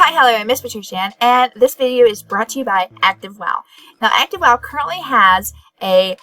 Hi, hello, I'm MzPatriciaAnn, and this video is brought to you by ActiveWow. Now, ActiveWow currently has a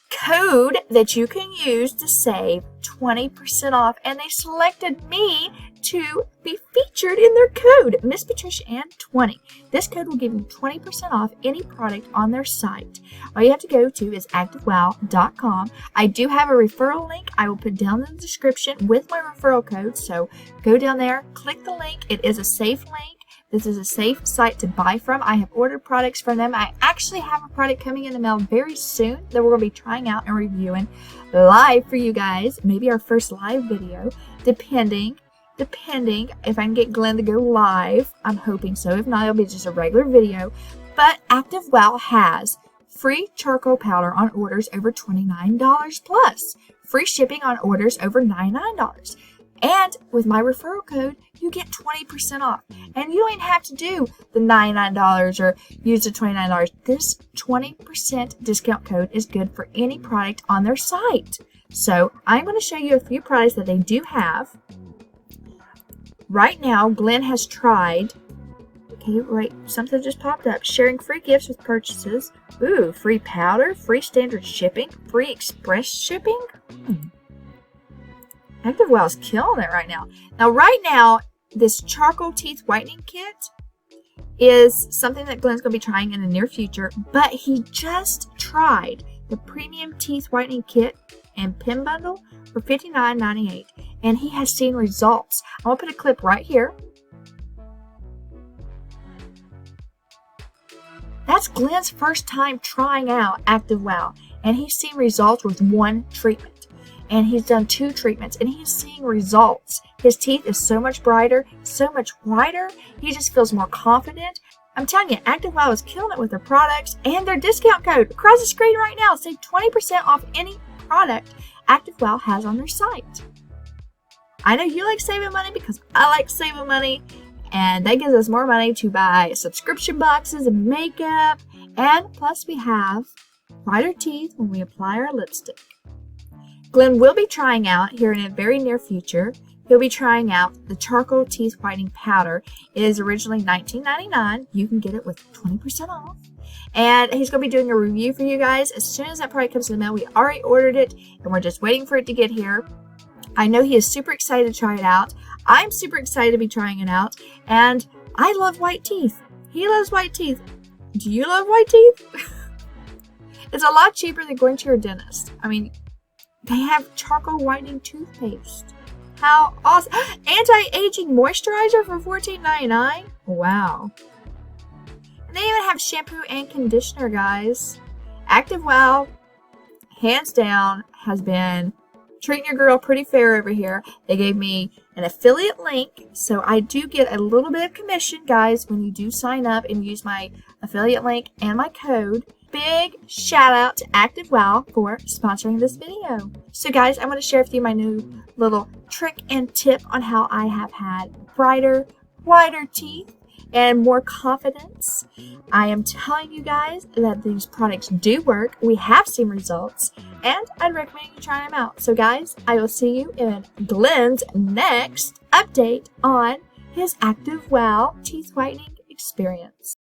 code that you can use to save 20% off, and they selected me to be featured in their code, MzPatriciaAnn20. This code will give you 20% off any product on their site. All you have to go to is activewow.com. I do have a referral link I will put down in the description with my referral code, so go down there, click the link. It is a safe link. This is a safe site to buy from. I have ordered products from them. I actually have a product coming in the mail very soon that we're going to be trying out and reviewing live for you guys. Maybe our first live video, depending if I can get Glenn to go live. I'm hoping so. If not, it'll be just a regular video. But ActiveWow has free charcoal powder on orders over $29 plus. Free shipping on orders over $99. And with my referral code, you get 20% off. And you don't even have to do the $99 or use the $29. This 20% discount code is good for any product on their site. So I'm going to show you a few products that they do have. Right now, Glenn has tried, something just popped up, sharing free gifts with purchases. Ooh, free powder, free standard shipping, free express shipping. ActiveWow is killing it right now. Right now, this charcoal teeth whitening kit is something that Glenn's going to be trying in the near future, but he just tried the premium teeth whitening kit and pin bundle for $59.98, and he has seen results. I'm going to put a clip right here. That's Glenn's first time trying out ActiveWow, and he's seen results with one treatment. And he's done 2 treatments, and he's seeing results. His teeth is so much brighter, so much whiter. He just feels more confident. I'm telling you, ActiveWow is killing it with their products and their discount code across the screen right now. Save 20% off any product ActiveWow has on their site. I know you like saving money because I like saving money, and that gives us more money to buy subscription boxes and makeup. And plus, we have brighter teeth when we apply our lipstick. Glenn will be trying out here in the very near future. He'll be trying out the charcoal teeth whitening powder. It is originally $19.99. You can get it with 20% off. And he's going to be doing a review for you guys as soon as that product comes in the mail. We already ordered it, and we're just waiting for it to get here. I know he is super excited to try it out. I'm super excited to be trying it out. And I love white teeth. He loves white teeth. Do you love white teeth? It's a lot cheaper than going to your dentist. I mean, they have charcoal whitening toothpaste. How awesome. Anti-aging moisturizer for $14.99. Wow. And they even have shampoo and conditioner, guys. ActiveWow, hands down, has been treating your girl pretty fair over here. They gave me an affiliate link, so I do get a little bit of commission, guys, when you do sign up and use my affiliate link and my code. Big shout out to ActiveWow for sponsoring this video. So guys, I'm going to share with you my new little trick and tip on how I have had brighter, whiter teeth and more confidence. I am telling you guys that these products do work. We have seen results, and I'd recommend you try them out. So guys, I will see you in Glenn's next update on his ActiveWow teeth whitening experience.